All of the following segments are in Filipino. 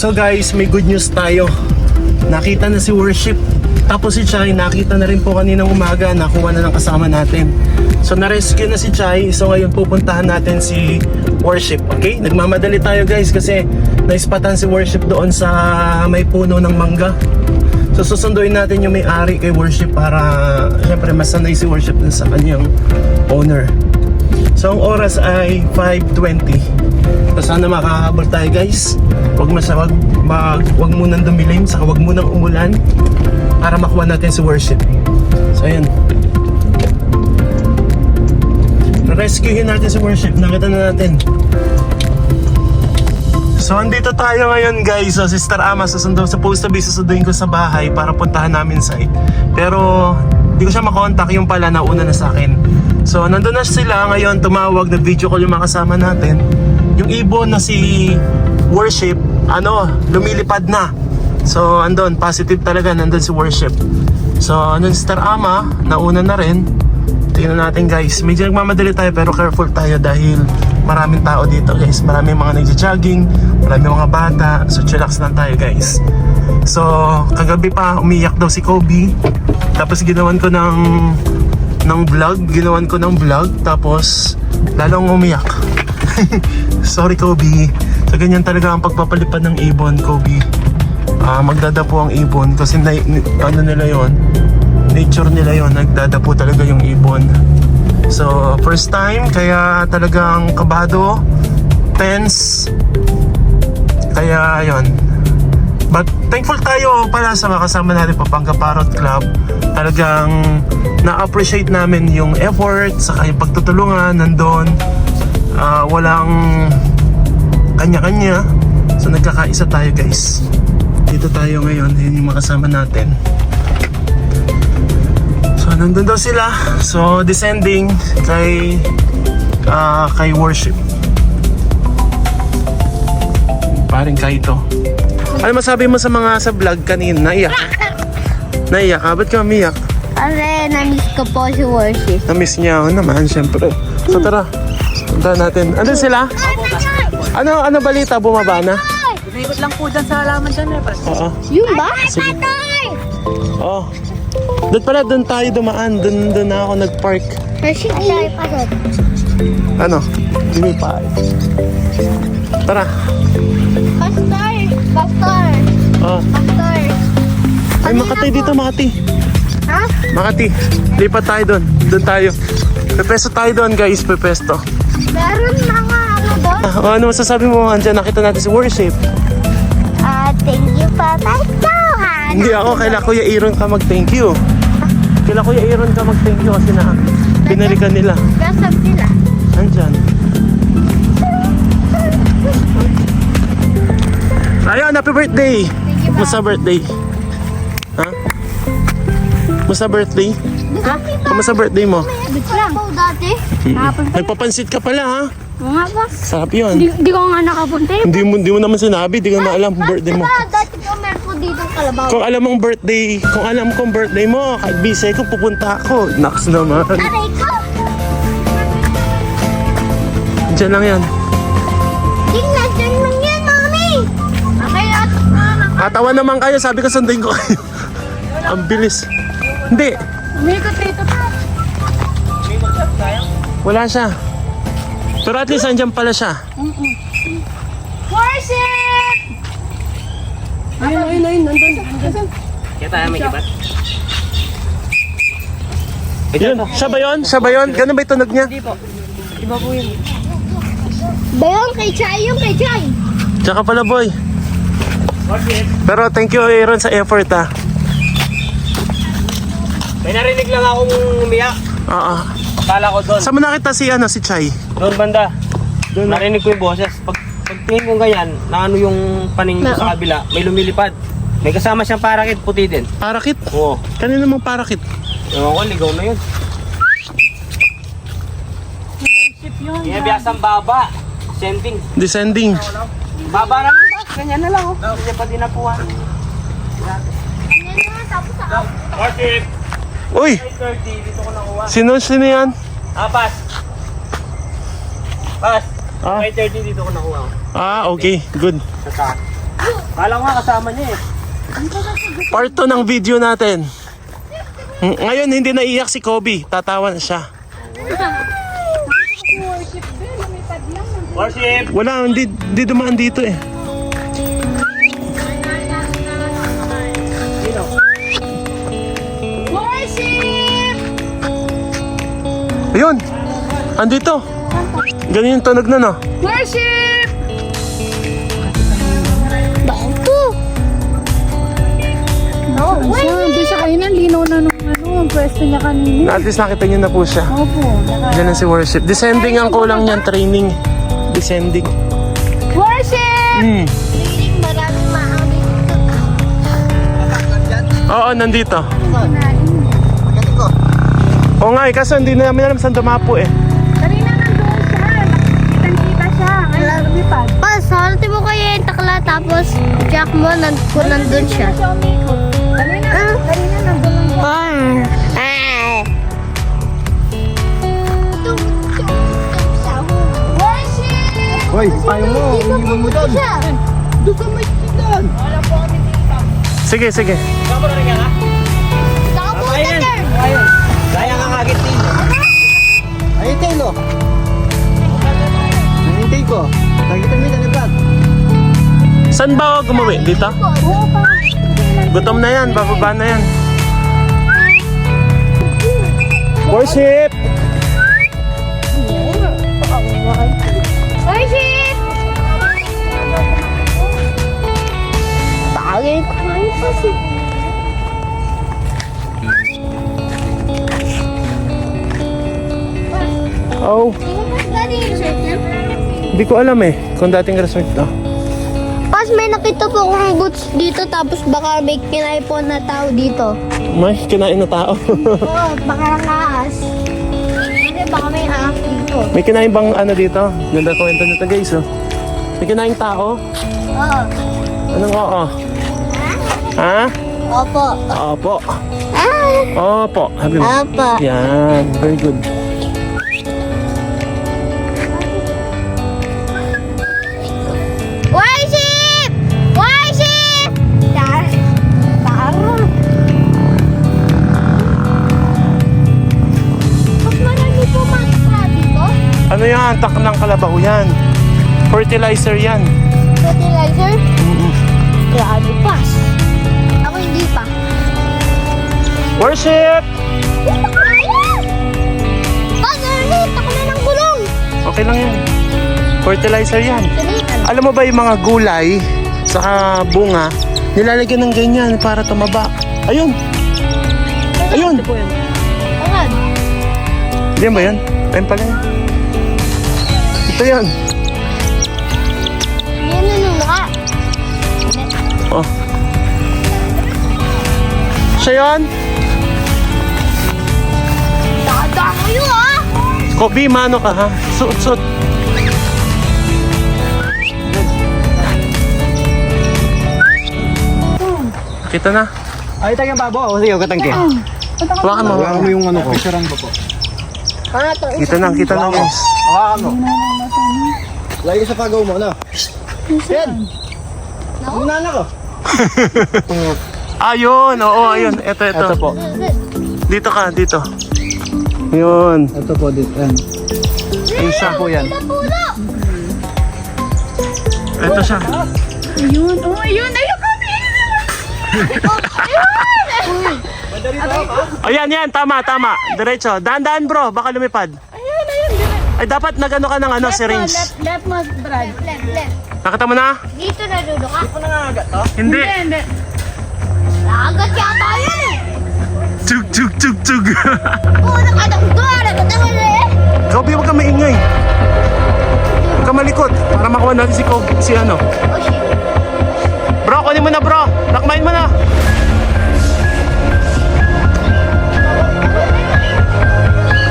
So guys, may good news tayo. Nakita na si Worship. Tapos si Chai, nakita na rin po kaninang umaga. Nakuha na ng kasama natin. So na-rescue na si Chai. So ngayon pupuntahan natin si Worship. Okay? Nagmamadali tayo guys kasi naispatan si Worship doon sa may puno ng mangga. So susunduin natin yung may-ari kay Worship para syempre masanay si Worship dun sa kanyang owner. So ang oras ay 5:20. So sana makahabol tayo guys. Huwag munang dumilim, saka huwag munang umulan para makuha natin si Worship. So ayan. Rescuehin natin si Worship. Nakita na natin. So andito tayo ngayon guys. So Sister Ama supposed to be susunduin ko sa bahay para puntahan namin site. Pero hindi ko siya makontak, yung pala nauna na sa akin. So nandun na sila ngayon, tumawag, nag-video call yung mga kasama natin. Yung ibon na si Worship, lumilipad na. So andun, positive talaga, nandun si Worship. So andun Sister Ama, nauna na rin. Tingnan natin guys, medyo nagmamadali tayo pero careful tayo dahil maraming tao dito guys. Maraming mga nagja-jogging, maraming mga bata. So chillax lang tayo guys. So kagabi pa umiyak daw si Kobe. Tapos ginawan ko ng vlog, tapos lalong umiyak. Sorry Kobe. So ganyan talaga ang pagpapalipad ng ibon, Kobe. Magdadapo ang ibon kasi nila yon, nature nila yon, nagdadapo talaga yung ibon. So first time, kaya talagang kabado, tense, kaya yon. But thankful tayo pala sa makasama natin Pampanga Parrot Club. Talagang na-appreciate namin yung effort, saka yung pagtutulungan nandun. Walang kanya-kanya. So nagkakaisa tayo guys. Dito tayo ngayon, yun yung makasama natin. So nandun daw sila. So descending kay Worship. Paring Kaito. Ano masabi mo sa mga sa vlog kanina? Naiyak? Naiyak ka? Ba't ka umiyak? Kasi na-miss ko po si Worship. Na-miss niya ako naman, syempre. So tara, punta natin. Andun sila? Ano balita? Bumaba na? Naikot lang po dyan sa halaman dyan eh. Oo. Yun ba? Sige. Oo. Doon tayo dumaan. Doon na ako nag-park. Worship tayo pa doon. Ano? Give me 5. Tara. Pastor. Oh. Pastor. Ay, Makati dito, Makati. Ha? Makati. Lipat tayo doon. Doon tayo. Pepesto tayo doon, guys. Pepesto. Meron mga doon. Ano masasabi mo? Andiyan, nakita natin si Worship. Thank you pa. Pastor. Hindi ako. Kaila Kuya Aaron ka mag-thank you. Kaila Kuya Aaron ka mag-thank you kasi na binalikan nila. Kasap sila. Andiyan. Ayun, happy birthday! Musta birthday? Ha? Musta birthday? Ha? Kamusta birthday mo? Bit lang. Dati. Nagpapansit ka pala ha? Nga ba? Sarap yun. Hindi ko nga nakapunta. Hindi mo naman sinabi, di ko na alam birthday mo. Dati ko meron po dito kalabaw. Kung alam kong birthday mo, kahit busy ko, pupunta ako. Naks naman. Aray ko! Diyan lang yan. Tingnan, dyan lang yan, mami! Okay, Katawa naman kayo, sabi ko sunduin ko kayo. Ang bilis. Hindi. umikot dito pa. Wala siya. Pero at least andyan pala siya. Worship! Ayun, nandun. Kaya tayo may ibat. Yun, siya ba yun? Siya ba yun? Ganun ba yung tunog niya? Hindi po. Iba po yun. Bayon, kay Chay yung kay Chay. Tsaka pala boy. Pero thank you Aaron sa effort ha. May narinig lang akong umiyak. Oo. Akala ko doon. Saan mo nakita si Chai? Doon banda. Doon narinig ko yung boses. Pagtingin ko ganyan, na ano yung paningin ko sa kabila, may lumilipad. May kasama siyang parakit, puti din. Parakit? Oo. Kanina namang parakit. Ewan ko, ligaw na yun. Kaya biyasang baba. Sending. Descending. Baba na lang ba? Ganyan na lang oh. Hindi pa dinapuan. Martin! Uy! 30, dito ko nakuha. Sino yan? Pas! Pas! Ah. 5:30 dito ko nakuha. Okay. Good. Sa taas. Kala ko nga kasama niya eh. Part 2 ng video natin. Ngayon, hindi naiyak si Kobe. Tatawa na siya. Worship! Wala, hindi dumaan dito eh. Worship! Ayun! Andito! Ganyan yung tunog na, no? Worship! Bato! Oo, hindi siya kanina. Linaw na nung ang pwesto niya kanina. At least nakita niyo na po siya. Opo. Ganun si Worship. Descending ang kulang niyan, training. Descending. Worship! Reading maraming maaming Oo, nandito. Oo nga eh, kaso hindi namin alam saan dumapo eh. Kanina nandun siya. Nakikita siya. Ngayon lumipad. Pa, salte mo kayo yung takla tapos jack mo kung nandun siya. Siya umikot. Kanina nandun lang siya. Worship! Hoy, ayaw mo. Iniwan mo doon. Doon ka may titan. Sige, sige. Ikaw mo na rin ka? Nakapunta sir! Kaya nga kagit din. Ay, Telo. Nanintay ko. Nakita mo yung nalipad. Saan ba ako gumawi? Dito? Oo pa. Gutom na yan, bababa na yan. Worship! Worship! Bagay pa kayo kasi. Oh, Dati yung resort niya. hindi ko alam eh kung dating resort to. Pas may nakita po akong boots dito tapos baka may kinaipon na tao dito. May kinain na tao. Oo, baka nangaas. Kasi baka may aas dito. May kinain bang ano dito? Ganda kwento nito guys oh. May kinain tao? Oo. Anong oo? Ha? Opo. Opo. Ah! Opo. Sabi mo. Opo. Yan, very good. Worship! Worship! Taro. Mas marami po mga dito. Ano yan? Tak ng kalabaw yan. Fertilizer yan. Fertilizer? Mm-mm. Grabe pas. Ako hindi pa. Worship! Hindi pa kaya! Pas, ulit! Ako na ng gulong! Okay lang yan. Fertilizer yan. Salitan. Alam mo ba yung mga gulay sa bunga, nilalagyan ng ganyan para tumaba. Ayun! Ayun! Agad. Diyan ba yan? Ayun pala yan. Ito yan. Yan na nung naka. Oh. Siya yan? Dada kayo ah! Kobe, mano ka ha? Suot. Kita na. Ay, tagang babo. O, sige, katangke. Hawakan mo. Hawakan mo yung ano ko. Picturean ko po. Kita na guys. Hawakan mo. Lagi sa pagaw mo, ano? Yan. Ang nana ko. Ayun, oo, ayun. Ito po. Dito ka, dito. Yun. Ito po, dito. Yan. Isa po yan. Ito siya. Ayun. Oh, ayun. Ayun kami. Ayan, yan. Tama. Diretso. Daan, bro. Baka lumipad. Ayun. Ay, dapat nagano ka ng ano, syringe. Left mo, Brad. Left. Nakita mo na? Dito na dulo ka. Ako nangangagat to? Hindi. Hindi. Nakagat yata yan eh. Chug. Oo, nakadagdara. Nakadagdara eh. Kobe, huwag ka maingay. Huwag ka malikot. Para makuha natin si Kobe, si ano. Oh shit. Bro, kunin mo na bro. Lakmain mo na.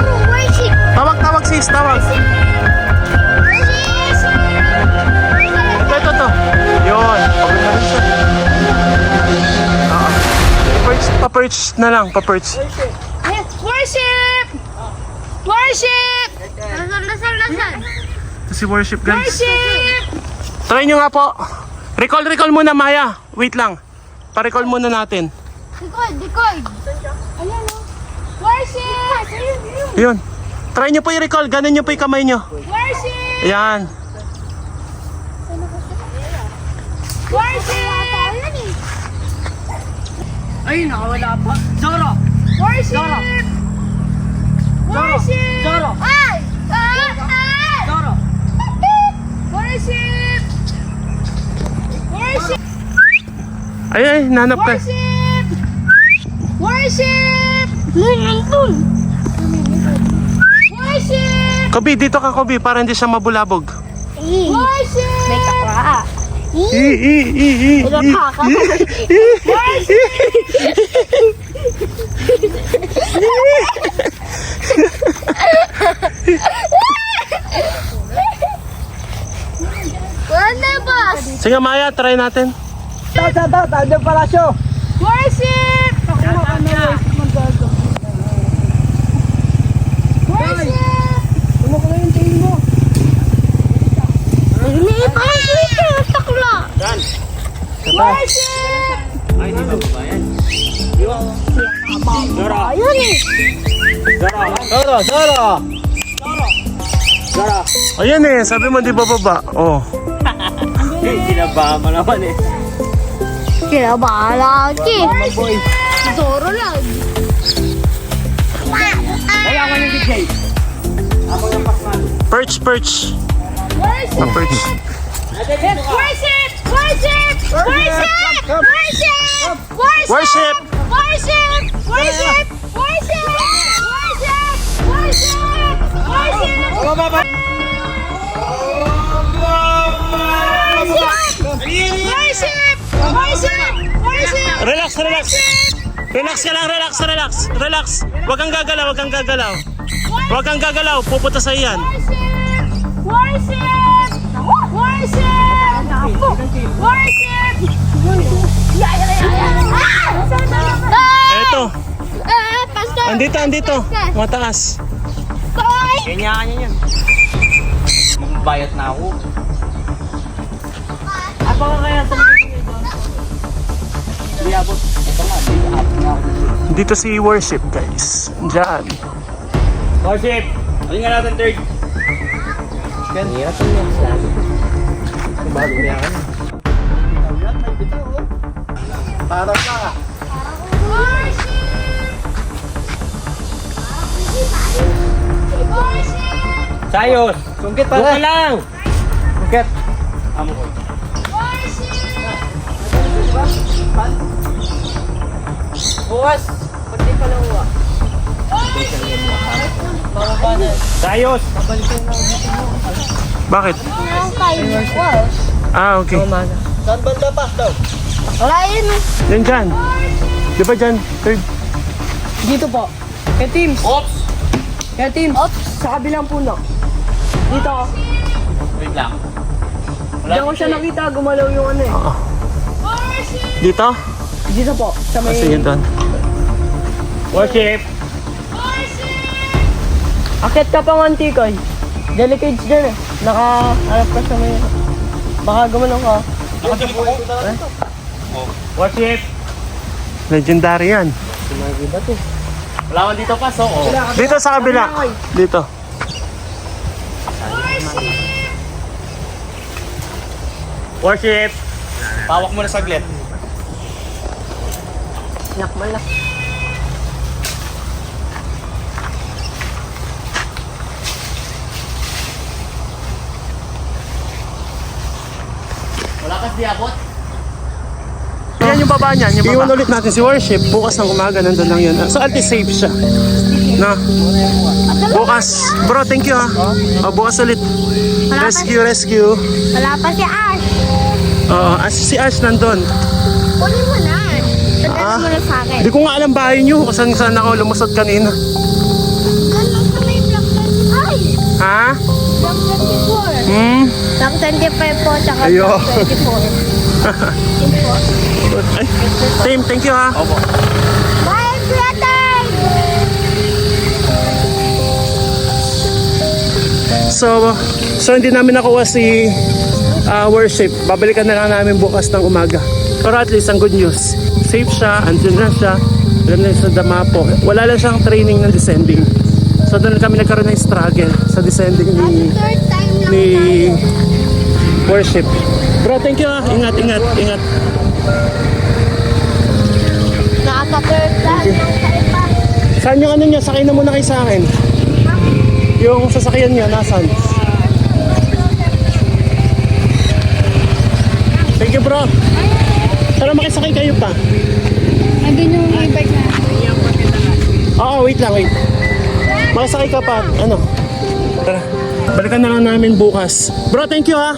Bro, worship. Tawag sis, tawag. Ito. Yun. Pagod na rin siya. Pa-perch na lang, pa-perch. Worship! Worship! Lasal. Ito si worship guys. Worship! Try nyo nga po. Recall muna, Maya. Wait lang. Pa-recall muna natin. Decoy. Ayan o. Worship! Yun. Try nyo po i-recall. Ganon nyo po yung kamay nyo. Worship! Ayan. Worship! Ay, nakawala pa. Zoro! Worship! Worship! Zoro! Ay! Ay! Zoro! Worship! Worship! Ay, nanap ka. Worship! Worship! Nandun! Worship! Kobe, dito ka, Kobe, para hindi siya mabulabog. Worship! May kakra. Wala boss! Sige, Maya, try natin. Tandang palasyo. Worship! Worship! Ano ko na yung tingin mo? Iniip ako dito, takla! Dan. Worship! Ay, di ba ba yan? Zoro! Ayun eh! Zoro! Zoro! Ayan eh, sabi mo di ba baba? Oh. Sinabahan mo naman eh. Kaya ba lagi? Zoro lang! Wala ko yung DJ. Ako yung pasman. Perch. Worship! Perch. Worship! Worship! Worship! Worship! Worship! Worship! Worship! Worship! Worship! Worship! Worship! Worship! Worship! Worship! Relax. Relax ka lang, relax. Huwag kang gagalaw. Pupunta sa iyan. Worship! Worship! Worship! Eto, Pastor! andito. Mataas. Kanya yan. Magbayat na ako. Ako ka kaya sa Hindi abot. Ito nga, dito abot na ako. Dito si Worship, guys. Diyan. Worship! Alin nga natin third. Yan. Hirap yung next lang. Bago niya ako. Para ka. Sayos! Sungkit Doon ka lang! Sungkit. Amo ko. Bukas. Pati pa lang uwa. Sayos! Bakit? Ah, okay. Saan banda pa daw? Wala yun. Yan dyan. Di ba dyan? Third. Dito po. Kaya teams. Ops! Kaya teams. Sa kabilang puno. Dito. Wait lang. Diyan ko siya nakita. Gumalaw yung ano eh. Dito? Dito po. Sa may... Sige doon. Worship! Akit ka pang antikoy. Delicates dyan eh. Nakaharap ka sa may... Baka gumalaw ka. Worship! Legendary yan. Wala akong dito pa, so oh. Dito sa kabila. Dito. Worship! Pawak mo na saglit. Nakmalak. Wala kas di abot? Yan yung baba niyan. Iwan ulit natin si Worship. Bukas ng umaga, nandun lang yun. So, anti-safe siya. Na. Bukas. Bro, thank you ha. Oh, bukas ulit. Rescue. Wala pa si Ash. Oo, si Ash nandun. Kunin mo na. Tandaan mo na sa akin. Hindi ko nga alam bahay niyo kung saan ako lumusot kanina. Ganun sa may block 20. Ay! Ha? Block 24. Block 25 po, tsaka Ayo. block 24. Yun po. Ay, Tim, thank you ha. Bye, brother! So hindi namin nakuha si worship. Babalikan na lang namin bukas ng umaga. Pero at least, ang good news, safe siya, andyan na siya, alam na sa Damapo. Wala lang siyang training ng descending. So doon kami nagkaroon ng struggle sa descending Third time lang ni tayo. worship. Bro, thank you ah. Ingat, ingat, ingat. Nakaka-third time lang tayo pa. Saan yung ano nyo? Sakay na muna kayo sa akin. Yung sasakyan nyo, nasan? Thank you bro. Tara makisakay kayo pa. Nandun yung e-bike na. Oo, wait lang, wait. Makisakay ka pa. Ano? Tara. Balikan na lang namin bukas. Bro, thank you ha.